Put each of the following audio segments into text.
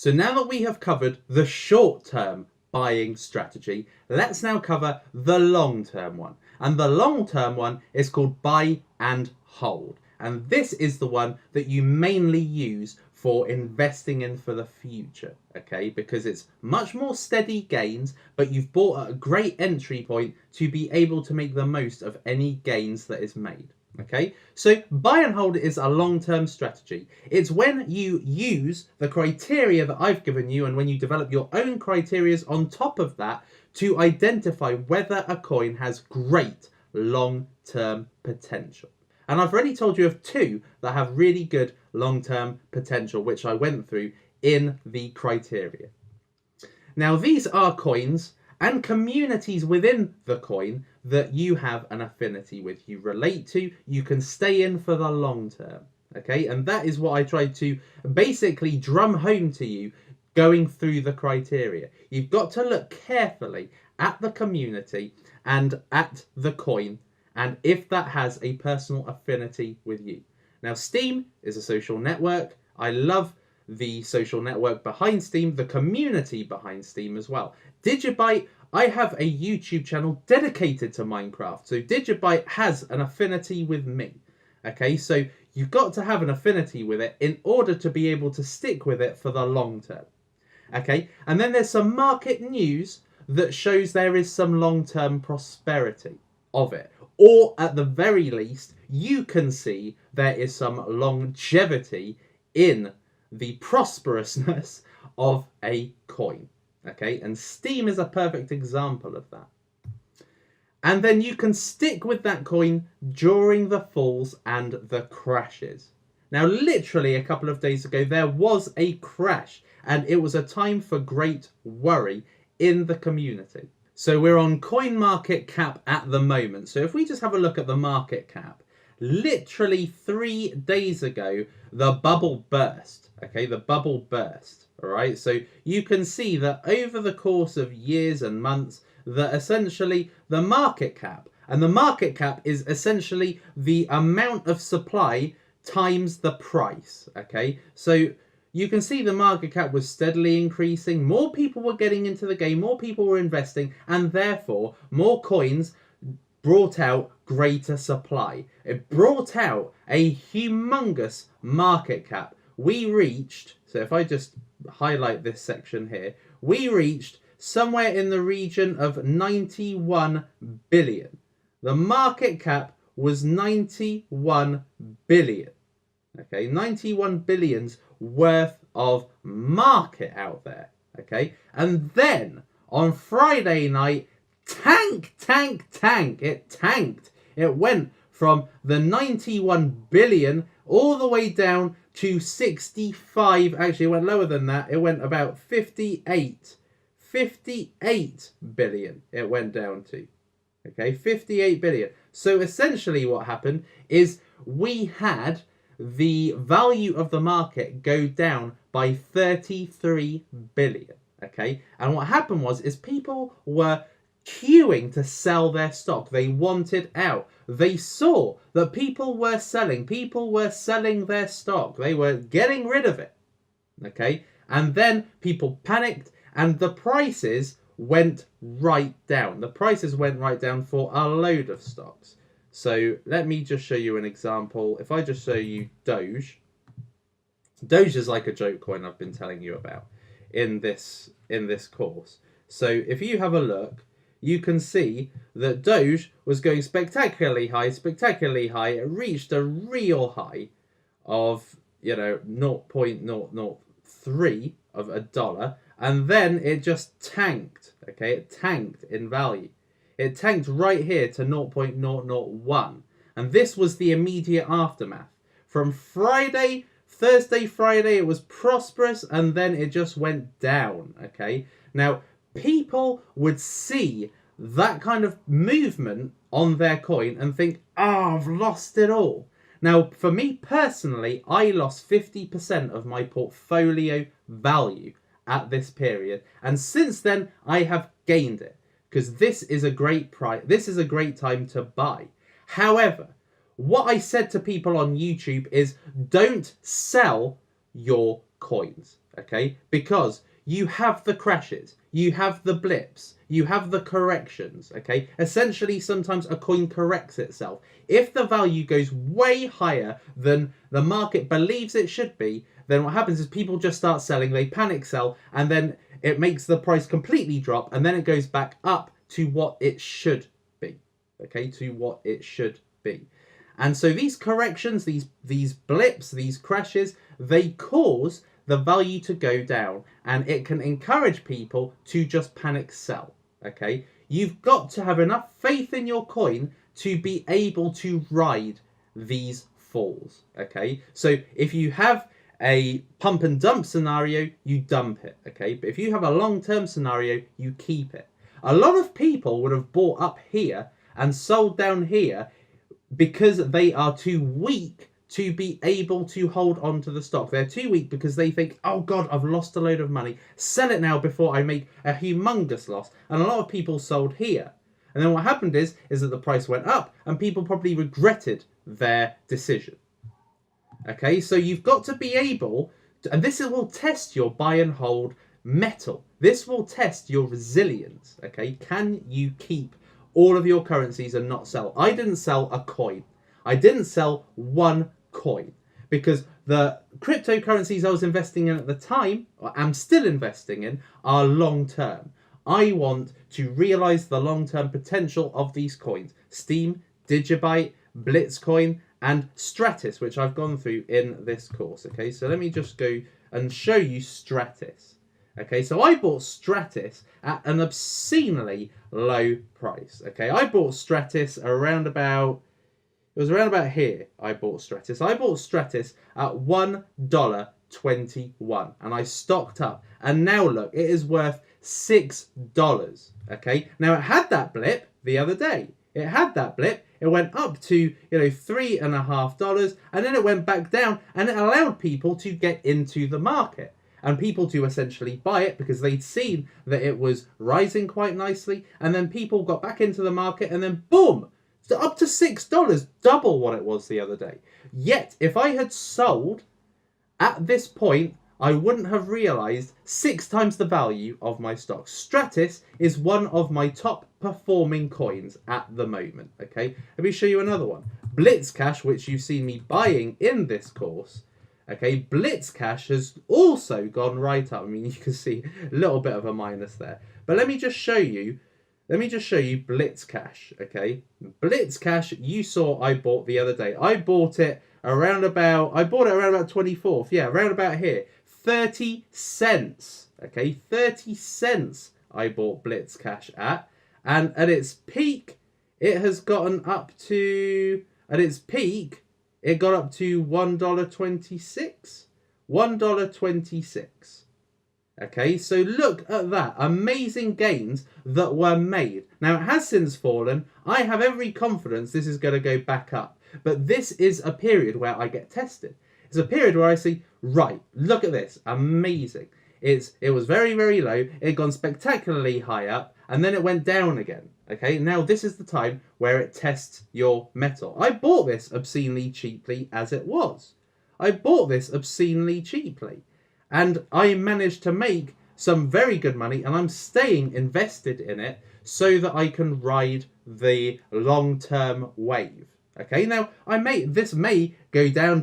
So now that we have covered the short-term buying strategy, let's now cover the long-term one. And the long-term one is called buy and hold. And this is the one that you mainly use for investing in for the future, okay? Because it's much more steady gains, but you've bought at a great entry point to be able to make the most of any gains that is made. Okay, so buy and hold is a long-term strategy. It's when you use the criteria that I've given you and when you develop your own criteria on top of that to identify whether a coin has great long-term potential. And I've already told you of two that have really good long-term potential, which I went through in the criteria. Now, these are coins and communities within the coin that you have an affinity with, you relate to, you can stay in for the long term, okay? And that is what I tried to basically drum home to you going through the criteria. You've got to look carefully at the community and at the coin, and if that has a personal affinity with you. Now, Steem is a social network. I love the social network behind Steem, the community behind Steem as well. Digibyte, I have a YouTube channel dedicated to Minecraft, so Digibyte has an affinity with me. Okay, so you've got to have an affinity with it in order to be able to stick with it for the long term. Okay, and then there's some market news that shows there is some long-term prosperity of it. Or at the very least, you can see there is some longevity in the prosperousness of a coin. Okay, and Steem is a perfect example of that. And then you can stick with that coin during the falls and the crashes. Now, literally a couple of days ago, there was a crash, and it was a time for great worry in the community. So we're on CoinMarketCap at the moment. So if we just have a look at the market cap, literally 3 days ago, the bubble burst. Okay, the bubble burst. All right, so you can see that over the course of years and months, that essentially the market cap, and the market cap is essentially the amount of supply times the price. Okay, so you can see the market cap was steadily increasing. More people were getting into the game, more people were investing, and therefore more coins brought out greater supply. It brought out a humongous market cap. We reached, so if I just highlight this section here, we reached somewhere in the region of 91 billion. The market cap was 91 billion. Okay, 91 billions worth of market out there. Okay, and then on Friday night, it tanked. It went from the 91 billion all the way down to 65. Actually, it went lower than that. It went about 58 billion it went down to. Okay, 58 billion. So essentially what happened is we had the value of the market go down by 33 billion. Okay, and what happened is people were queuing to sell their stock. They wanted out. They saw that people were selling their stock. They were getting rid of it. Okay, and then people panicked and the prices went right down. The prices went right down for a load of stocks. So let me just show you an example. If I just show you Doge. Doge is like a joke coin I've been telling you about in this course. So if you have a look, you can see that Doge was going spectacularly high. It reached a real high of, 0.003 of a dollar, and then it just tanked. Okay, it tanked in value. It tanked right here to 0.001. And this was the immediate aftermath. From Thursday, Friday, it was prosperous, and then it just went down. Okay, now people would see that kind of movement on their coin and think, I've lost it all. Now, for me personally, I lost 50% of my portfolio value at this period. And since then, I have gained it because this is a great price. This is a great time to buy. However, what I said to people on YouTube is don't sell your coins. okay? Because you have the crashes, you have the blips, you have the corrections, okay? Essentially, sometimes a coin corrects itself. If the value goes way higher than the market believes it should be, then what happens is people just start selling, they panic sell, and then it makes the price completely drop, and then it goes back up to what it should be, okay? To what it should be. And so these corrections, these blips, these crashes, they cause the value to go down, and it can encourage people to just panic sell, okay? You've got to have enough faith in your coin to be able to ride these falls, okay? So if you have a pump and dump scenario, you dump it, okay? But if you have a long-term scenario, you keep it. A lot of people would have bought up here and sold down here because they are too weak to be able to hold on to the stock. They're too weak because they think, oh God, I've lost a load of money. Sell it now before I make a humongous loss. And a lot of people sold here. And then what happened is that the price went up and people probably regretted their decision. Okay, so you've got to be able to, and this will test your buy and hold metal. This will test your resilience. Okay, can you keep all of your currencies and not sell? I didn't sell a coin. I didn't sell one coin because the cryptocurrencies I was investing in at the time, or am still investing in, are long term. I want to realize the long term potential of these coins: Steem, Digibyte, Blitzcoin, and Stratis, which I've gone through in this course. Okay, so let me just go and show you Stratis. Okay, so I bought Stratis at an obscenely low price. Okay, I bought Stratis around about, it was around about here I bought Stratis. I bought Stratis at $1.21 and I stocked up. And now look, it is worth $6. Okay, now it had that blip the other day. It had that blip. It went up to, $3.50, and then it went back down, and it allowed people to get into the market and people to essentially buy it because they'd seen that it was rising quite nicely, and then people got back into the market, and then boom, up to $6, double what it was the other day. Yet, if I had sold at this point, I wouldn't have realized 6 times the value of my stock. Stratis is one of my top performing coins at the moment. Okay, let me show you another one. Blitzcash, which you've seen me buying in this course. Okay, Blitzcash has also gone right up. I mean, you can see a little bit of a minus there. But let me just show you Blitzcash. Okay, Blitzcash, you saw I bought the other day. I bought it around about 24th. Yeah, around about here. 30 cents. Okay, 30 cents I bought Blitzcash at. And at its peak, it has gotten up to, it got up to $1.26. $1.26. Okay, so look at that. Amazing gains that were made. Now, it has since fallen. I have every confidence this is going to go back up. But this is a period where I get tested. It's a period where I see, right, look at this. Amazing. It was very, very low. It had gone spectacularly high up, and then it went down again. Okay, now this is the time where it tests your metal. I bought this obscenely cheaply as it was. I bought this obscenely cheaply. And I managed to make some very good money, and I'm staying invested in it so that I can ride the long-term wave. Okay, now this may go down,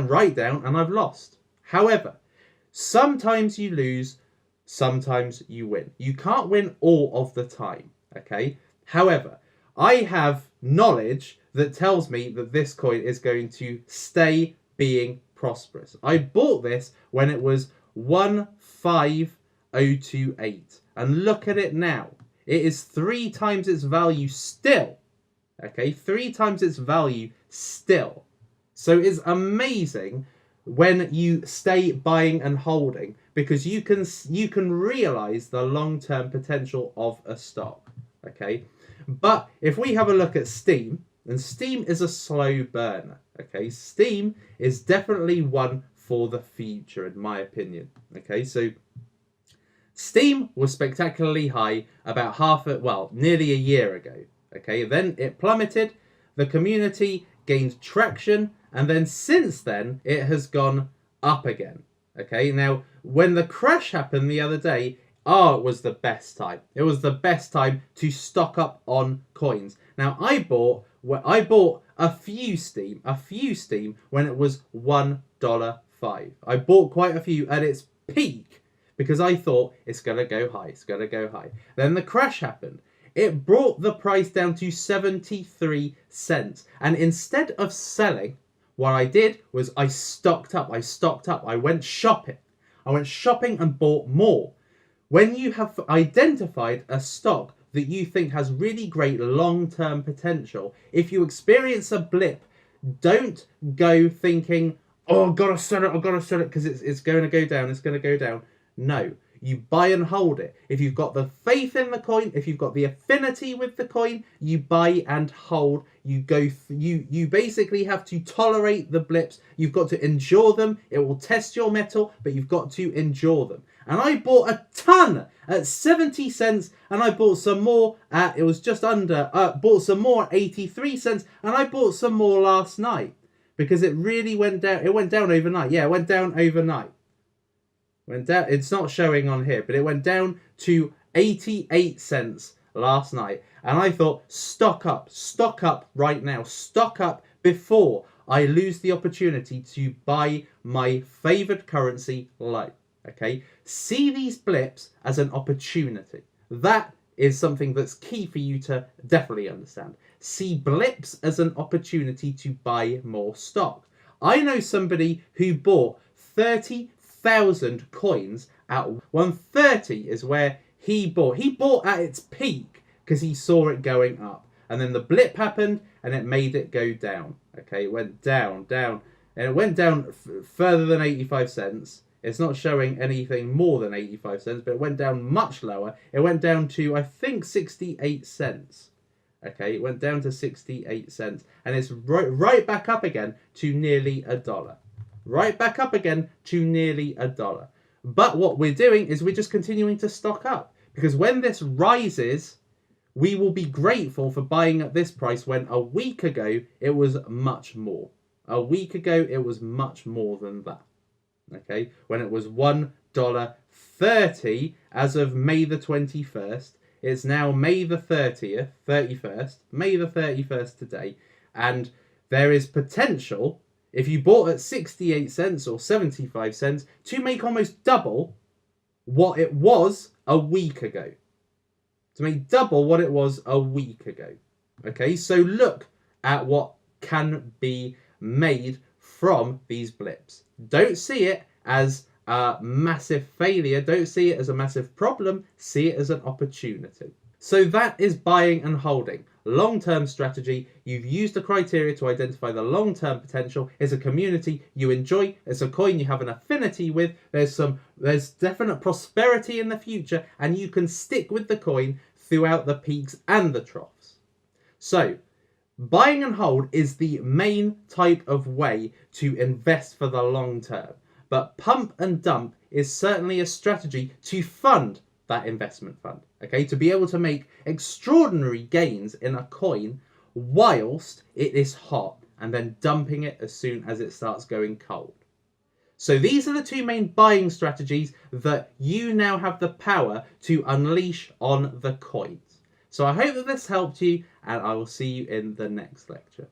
right down, and I've lost. However, sometimes you lose, sometimes you win. You can't win all of the time, okay? However, I have knowledge that tells me that this coin is going to stay being prosperous. I bought this when it was 15028, and look at it now. It is 3 times its value still. Okay, 3 times its value still. So it's amazing when you stay buying and holding, because you can realize the long-term potential of a stock. Okay, but if we have a look at Steem, and Steem is a slow burner. Okay, Steem is definitely one for the future, in my opinion. Okay, so Steem was spectacularly high about nearly a year ago. Okay, then it plummeted, the community gained traction, and then since then it has gone up again. Okay, now when the crash happened the other day, it was the best time. It was the best time to stock up on coins. Now I bought a few Steam when it was $1.05. I bought quite a few at its peak because I thought it's gonna go high. It's gonna go high. Then the crash happened. It brought the price down to 73 cents, and instead of selling, what I did was I stocked up. I went shopping. And bought more. When you have identified a stock that you think has really great long-term potential, if you experience a blip, don't go thinking, oh, I've got to sell it because it's going to go down. No. You buy and hold it. If you've got the faith in the coin, if you've got the affinity with the coin, you buy and hold. You basically have to tolerate the blips. You've got to endure them. It will test your mettle, but you've got to endure them. And I bought a ton at 70 cents, and I bought some more at, it was just under, bought some more at 83 cents, and I bought some more last night because it really went down. It went down overnight. Yeah, it went down overnight. Went down. It's not showing on here, but it went down to 88 cents last night. And I thought, stock up right now. Stock up before I lose the opportunity to buy my favored currency low. Okay? See these blips as an opportunity. That is something that's key for you to definitely understand. See blips as an opportunity to buy more stock. I know somebody who bought 30,000 coins at 130 is where he bought. He bought at its peak because he saw it going up. And then the blip happened and it made it go down. Okay, it went down. And it went down further than 85 cents. It's not showing anything more than 85 cents, but it went down much lower. It went down to, I think, 68 cents. Okay, it went down to 68 cents. And it's right back up again to nearly $1. Right back up again to nearly $1. But what we're doing is we're just continuing to stock up. Because when this rises, we will be grateful for buying at this price when a week ago it was much more. A week ago it was much more than that. Okay, when it was $1.30 as of May the 21st. It's now May the 31st, May the 31st today. And there is potential, if you bought at 68 cents or 75 cents, to make almost double what it was a week ago. To make double what it was a week ago. Okay, so look at what can be made from these blips. Don't see it as a massive failure. Don't see it as a massive problem. See it as an opportunity. So that is buying and holding. Long-term strategy. You've used the criteria to identify the long-term potential. It's a community you enjoy. It's a coin you have an affinity with. There's definite prosperity in the future, and you can stick with the coin throughout the peaks and the troughs. So buying and hold is the main type of way to invest for the long term. But pump and dump is certainly a strategy to fund that investment fund. Okay, to be able to make extraordinary gains in a coin whilst it is hot, and then dumping it as soon as it starts going cold. So these are the two main buying strategies that you now have the power to unleash on the coins. So I hope that this helped you, and I will see you in the next lecture.